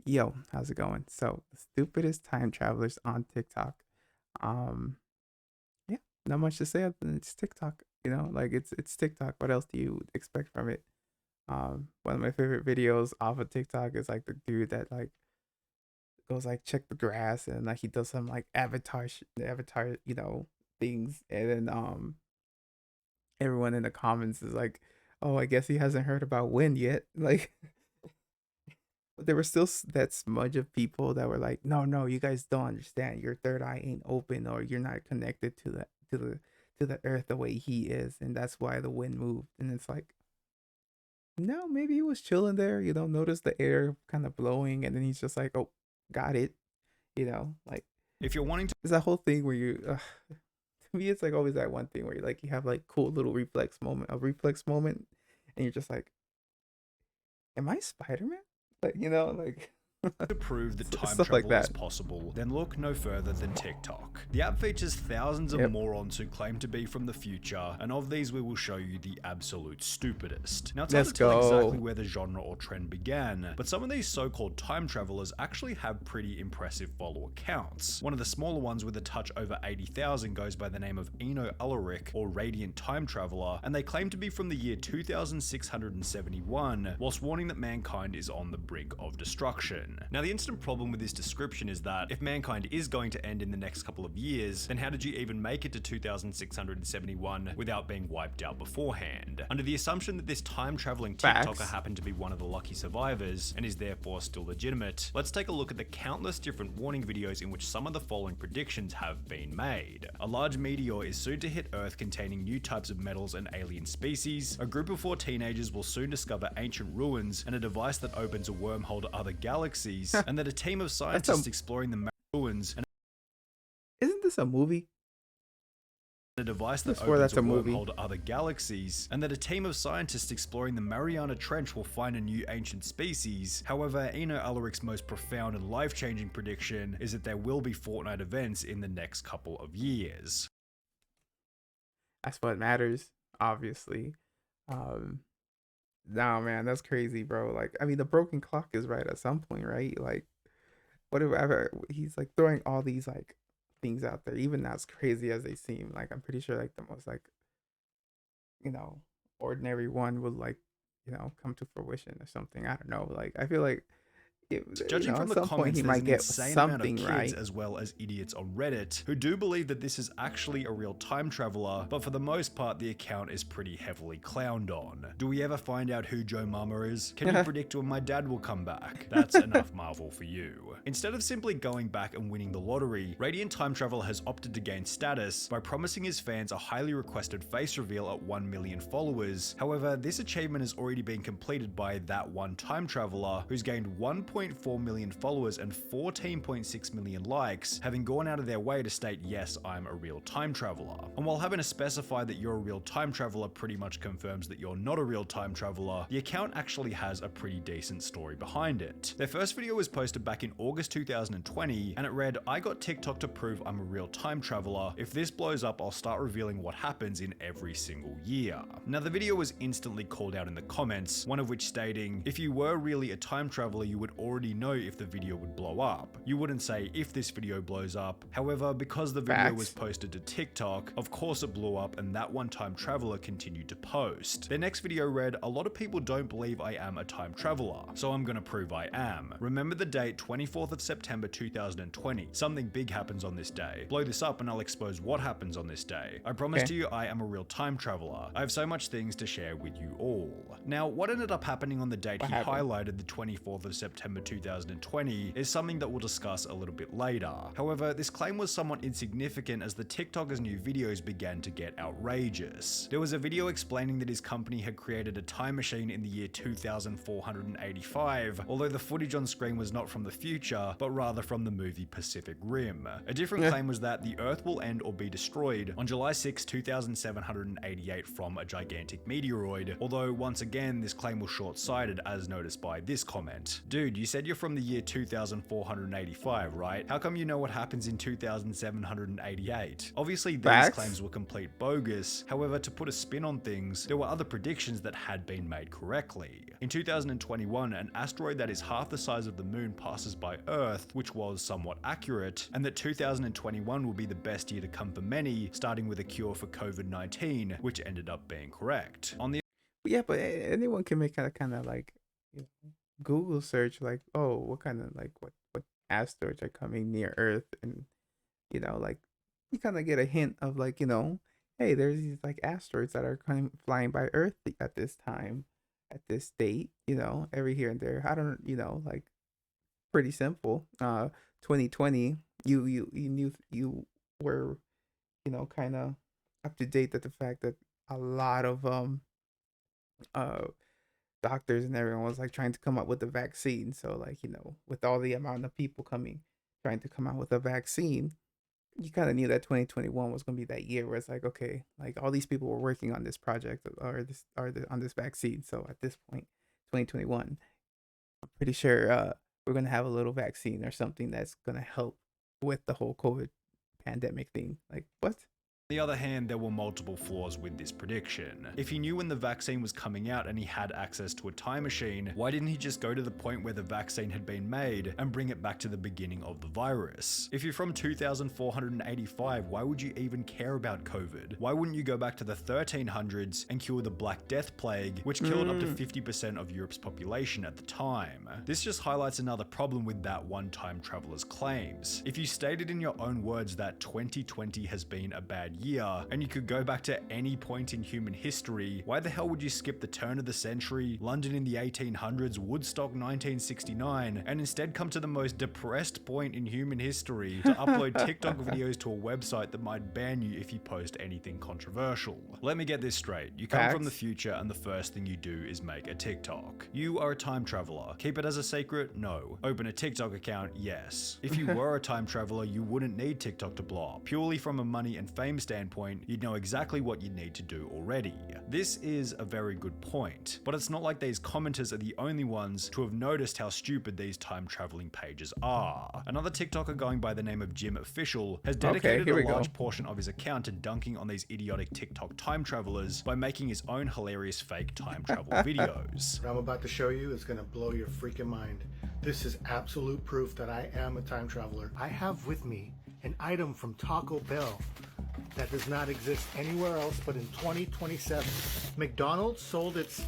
Yo, how's it going? So, the stupidest time travelers on TikTok. Um, yeah, not much to say other than it's TikTok. Like it's TikTok. What else do you expect from it? One of my favorite videos off of TikTok is like the dude that like goes like check the grass and like he does some like avatar things, and then everyone in the comments is like, oh, I guess he hasn't heard about wind yet. Like but there was still that smudge of people that were like, "No, no, you guys don't understand. Your third eye ain't open, or you're not connected to the earth the way he is, and that's why the wind moved." And it's like, no, maybe he was chilling there, notice the air kind of blowing, and then he's just like, "Oh, got it." Like If you're wanting to there's that whole thing where to me, it's like always that one thing where you have like cool little reflex moment, and you're just like, "Am I Spider Man?" Like prove that time stuff like travel is that. possible, then look no further than TikTok. The app features thousands of Yep. morons who claim to be from the future, and of these we will show you the absolute stupidest. Now it's hard Let's to tell exactly go. where the genre or trend began, but some of these so-called time travelers actually have pretty impressive follower counts. One of the smaller ones with a touch over 80,000 goes by the name of Eno Ulrich, or Radiant Time Traveler, and they claim to be from the year 2671, whilst warning that mankind is on the brink of destruction. Now, the instant problem with this description is that if mankind is going to end in the next couple of years, then how did you even make it to 2671 without being wiped out beforehand? Under the assumption that this time-traveling TikToker Facts. happened to be one of the lucky survivors and is therefore still legitimate, let's take a look at the countless different warning videos in which some of the following predictions have been made. A large meteor is soon to hit Earth containing new types of metals and alien species, a group of 4 teenagers will soon discover ancient ruins and a device that opens a wormhole to other galaxies, and that a team of That's a. scientists exploring the ruins and Isn't this a movie? a device I that swear opens a that's a movie. wormhole to other galaxies, and that a team of scientists exploring the Mariana Trench will find a new ancient species. However, Eno Ulrich's most profound and life-changing prediction is that there will be Fortnite events in the next couple of years. That's what matters, obviously. Um, no, man, that's crazy, bro. Like, I mean, the broken clock is right at some point, right? Like, whatever. He's like throwing all these like things out there, even as crazy as they seem. Like, I'm pretty sure like the most like you know ordinary one would like come to fruition or something. I don't know. Like, I feel like Judging from at the some point comments, he there's might an get insane amount of something kids right. as well as idiots on Reddit who do believe that this is actually a real time traveler, but for the most part the account is pretty heavily clowned on. Do we ever find out who Joe Mama is? Can you predict when my dad will come back? That's enough Marvel for you. Instead of simply going back and winning the lottery, Radiant Time Traveler has opted to gain status by promising his fans a highly requested face reveal at 1 million followers. However, this achievement has already been completed by that one time traveler who's gained 1.4 million followers and 14.6 million likes, having gone out of their way to state, yes, I'm a real time traveler. And while having to specify that you're a real time traveler pretty much confirms that you're not a real time traveler, the account actually has a pretty decent story behind it. Their first video was posted back in August 2020, and it read, "I got TikTok to prove I'm a real time traveler. If this blows up, I'll start revealing what happens in every single year." Now, the video was instantly called out in the comments, one of which stating, "If you were really a time traveler, you would already know if the video would blow up. You wouldn't say if this video blows up. However, because the video was Facts. posted to TikTok, of course it blew up and that one time traveler continued to post." Their next video read, "A lot of people don't believe I am a time traveler, so I'm gonna prove I am. Remember the date 24th of September 2020. Something big happens on this day. Blow this up and I'll expose what happens on this day. I promise Okay. to you I am a real time traveler. I have so much things to share with you all." Now, what ended up happening on the date What he happened? highlighted, the 24th of September 2020, is something that we'll discuss a little bit later. However, this claim was somewhat insignificant as the TikToker's new videos began to get outrageous. There was a video explaining that his company had created a time machine in the year 2485, although the footage on screen was not from the future, but rather from the movie Pacific Rim. A different Yeah. claim was that the Earth will end or be destroyed on July 6, 2788 from a gigantic meteoroid, although once again this claim was short-sighted as noticed by this comment. "Dude, you said you're from the year 2485, right? How come you know what happens in 2788? Obviously, these Facts. claims were complete bogus. However, to put a spin on things, there were other predictions that had been made correctly. In 2021, an asteroid that is half the size of the moon passes by Earth, which was somewhat accurate, and that 2021 will be the best year to come for many, starting with a cure for COVID-19, which ended up being correct. On the Yeah, but anyone can make kind of like, you know, Google search like, oh, what kind of like what asteroids are coming near Earth, and like you kind of get a hint of like, hey, there's these like asteroids that are coming flying by Earth at this time, at this date, every here and there. I don't, like pretty simple. 2020, you knew you were, kind of up to date that the fact that a lot of uh doctors and everyone was like trying to come up with a vaccine. So like, with all the amount of people trying to come out with a vaccine, you kind of knew that 2021 was going to be that year where it's like, okay, like all these people were working on this project on this vaccine. So at this point, 2021, I'm pretty sure we're going to have a little vaccine or something that's going to help with the whole COVID pandemic thing. Like, what? On the other hand, there were multiple flaws with this prediction. If he knew when the vaccine was coming out and he had access to a time machine, why didn't he just go to the point where the vaccine had been made and bring it back to the beginning of the virus? If you're from 2485, why would you even care about COVID? Why wouldn't you go back to the 1300s and cure the Black Death Plague, which killed up to 50% of Europe's population at the time? This just highlights another problem with that one time traveler's claims. If you stated in your own words that 2020 has been a bad year, and you could go back to any point in human history, why the hell would you skip the turn of the century, London in the 1800s, Woodstock 1969, and instead come to the most depressed point in human history to upload TikTok videos to a website that might ban you if you post anything controversial? Let me get this straight. You come from the future and the first thing you do is make a TikTok. You are a time traveler. Keep it as a secret? No. Open a TikTok account? Yes. If you were a time traveler, you wouldn't need TikTok to blow up. Purely from a money and fame standpoint, you'd know exactly what you need to do already. This is a very good point, but it's not like these commenters are the only ones to have noticed how stupid these time traveling pages are. Another TikToker going by the name of JIMMOFFICAL has dedicated a large portion of his account to dunking on these idiotic TikTok time travelers by making his own hilarious fake time travel videos. What I'm about to show you is gonna blow your freaking mind. This is absolute proof that I am a time traveler. I have with me an item from Taco Bell that does not exist anywhere else but in 2027. McDonald's sold its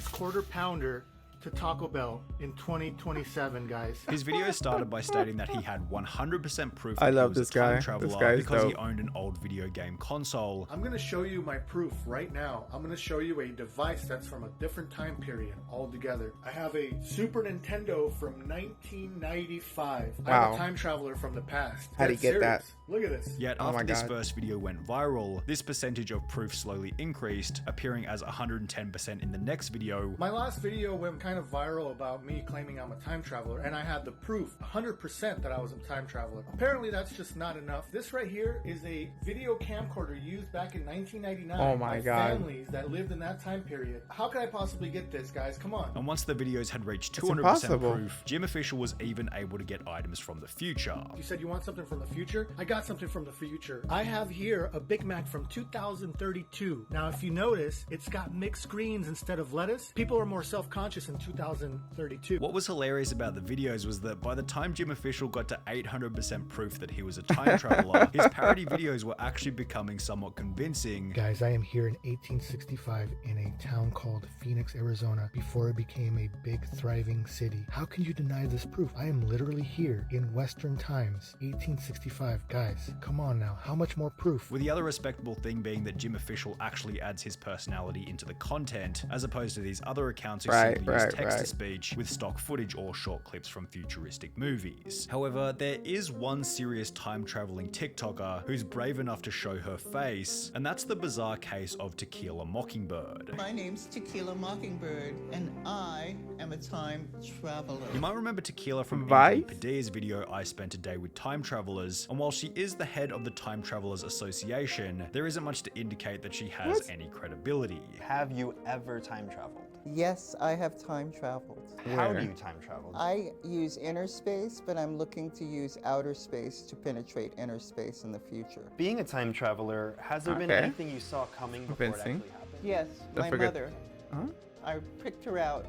quarter pounder to Taco Bell in 2027, guys. His video started by stating that he had 100% proof I that love he was this a time guy. traveler This guy's because he dope. owned an old video game console. I'm gonna show you my proof right now. I'm gonna show you a device that's from a different time period altogether. I have a Super Nintendo from 1995. I'm Wow. a time traveler from the past. How'd he Dead get that? serious. Look at this. Yet Oh my after this God. first video went viral, this percentage of proof slowly increased, appearing as 110% in the next video. My last video went kind of viral about me claiming I'm a time traveler, and I had the proof 100% that I was a time traveler. Apparently that's just not enough. This right here is a video camcorder used back in 1999 Oh my by God. families that lived in that time period. How could I possibly get this, guys? Come on. And once the videos had reached It's 200% impossible. proof, JIMMOFFICAL was even able to get items from the future. You said you want something from the future? I got something from the future. I have here a Big Mac from 2032. Now, if you notice, it's got mixed greens instead of lettuce. People are more self-conscious in 2032. What was hilarious about the videos was that by the time JIMMOFFICAL got to 800% proof that he was a time traveler, his parody videos were actually becoming somewhat convincing. Guys, I am here in 1865 in a town called Phoenix, Arizona, before it became a big, thriving city. How can you deny this proof? I am literally here in Western times, 1865. Guys, come on now. How much more proof? With the other respectable thing being that JIMMOFFICAL actually adds his personality into the content, as opposed to these other accounts who simply use text-to-speech with stock footage or short clips from futuristic movies. However, there is one serious time-traveling TikToker who's brave enough to show her face, and that's the bizarre case of Tequila Mockingbird. My name's Tequila Mockingbird, and I am a time traveler. You might remember Tequila from Vice? Anthony Padilla's video I Spent a Day with Time Travelers, and while she is the head of the Time Travelers Association, there isn't much to indicate that she has any credibility. Have you ever time traveled? Yes, I have time traveled. How do Where? you time travel? I use inner space, but I'm looking to use outer space to penetrate inner space in the future. Being a time traveler, has there been Okay. anything you saw coming before it Convincing. actually happened? Yes, Don't my forget. mother. Huh? I picked her out.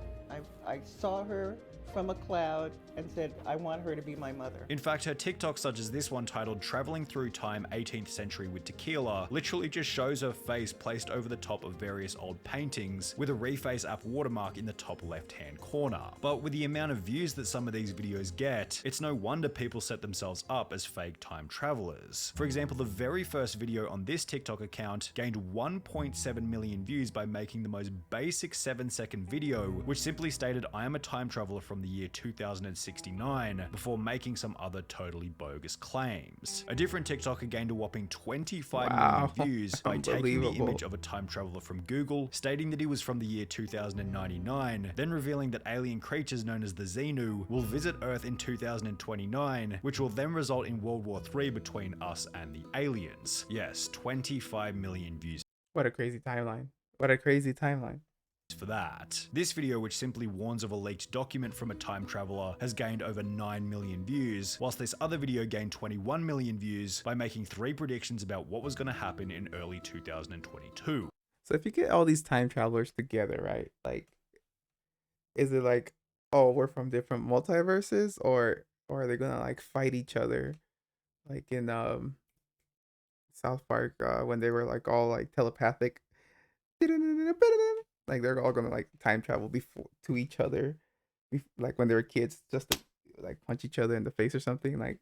I saw her from a cloud and said, I want her to be my mother. In fact, her TikToks such as this one titled Traveling Through Time 18th Century with Tequila literally just shows her face placed over the top of various old paintings with a Reface app watermark in the top left hand corner. But with the amount of views that some of these videos get, it's no wonder people set themselves up as fake time travelers. For example, the very first video on this TikTok account gained 1.7 million views by making the most basic 7-second video, which simply stated I am a time traveler from the year 2069 before making some other totally bogus claims. A different TikToker gained a whopping 25 Wow. million views by taking the Unbelievable. image of a time traveler from Google, stating that he was from the year 2099, then revealing that alien creatures known as the Xenu will visit Earth in 2029, which will then result in World War III between us and the aliens. Yes, 25 million views What a crazy timeline. What a crazy timeline. for that. This video, which simply warns of a leaked document from a time traveler, has gained over 9 million views, whilst this other video gained 21 million views by making 3 predictions about what was going to happen in early 2022. So if you get all these time travelers together, right? Like, is it like, oh, we're from different multiverses, or are they gonna like fight each other, like in South Park when they were like all like telepathic, like they're all gonna like time travel before to each other, like when they were kids, just to like punch each other in the face or something, like.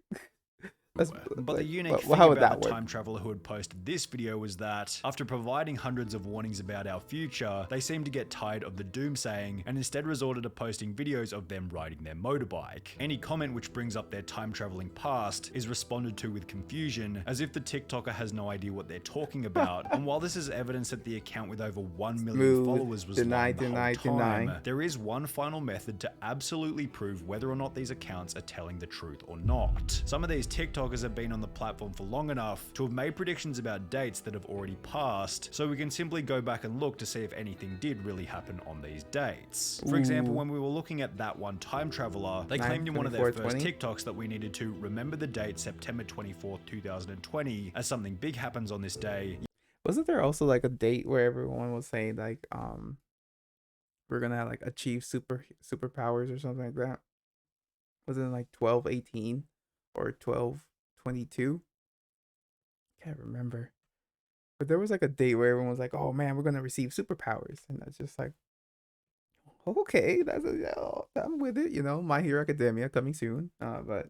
That's, But the like, unique how thing would about that the work? time traveler who had posted this video was that, after providing hundreds of warnings about our future, they seemed to get tired of the doomsaying and instead resorted to posting videos of them riding their motorbike. Any comment which brings up their time traveling past is responded to with confusion, as if the TikToker has no idea what they're talking about. And while this is evidence that the account with over 1 million Smooth. followers was Deny, lying the deny, whole time, deny. there is one final method to absolutely prove whether or not these accounts are telling the truth or not. Some of these TikTokers have been on the platform for long enough to have made predictions about dates that have already passed, so we can simply go back and look to see if anything did really happen on these dates. For example, Ooh. when we were looking at that one time traveler, they claimed in one of their first 9/24/20? TikToks that we needed to remember the date September 24th, 2020, as something big happens on this day. Wasn't there also like a date where everyone was saying like we're gonna like achieve superpowers or something like that? Wasn't it like 12/18 or 12/22? Can't remember. But there was like a date where everyone was like, "Oh man, we're gonna receive superpowers," and that's just like, okay, I'm with it. My Hero Academia coming soon. But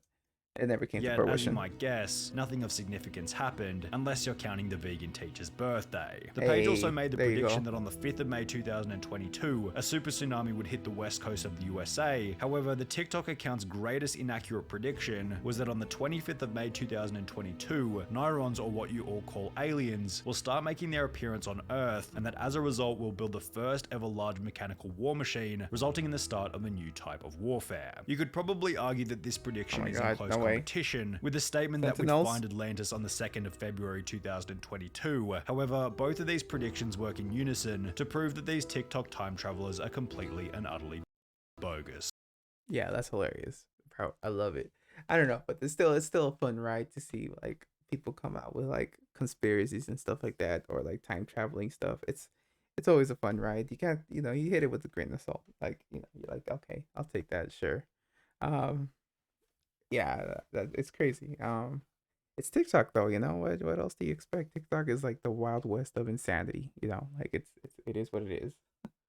it never came to Yet, as you fruition. might guess, nothing of significance happened, unless you're counting the vegan teacher's birthday. The page also Hey, made the there you prediction go. that on the 5th of May 2022, a super tsunami would hit the west coast of the USA. However, the TikTok account's greatest inaccurate prediction was that on the 25th of May 2022, Nyrons, or what you all call aliens, will start making their appearance on Earth, and that as a result will build the first ever large mechanical war machine, resulting in the start of a new type of warfare. You could probably argue that this prediction my is in God, close no way. competition with the statement that we'd Sentinels? find Atlantis on the 2nd of February 2022. However, both of these predictions work in unison to prove that these TikTok time travelers are completely and utterly bogus. Yeah, that's hilarious. I love it. I don't know, but it's still a fun ride to see like people come out with like conspiracies and stuff like that, or like time traveling stuff. It's always a fun ride. You can't, you hit it with a grain of salt. Like, you're like, okay, I'll take that, sure. Um, yeah, it's crazy. It's TikTok though. What else do you expect? TikTok is like the wild west of insanity. Like it is what it is.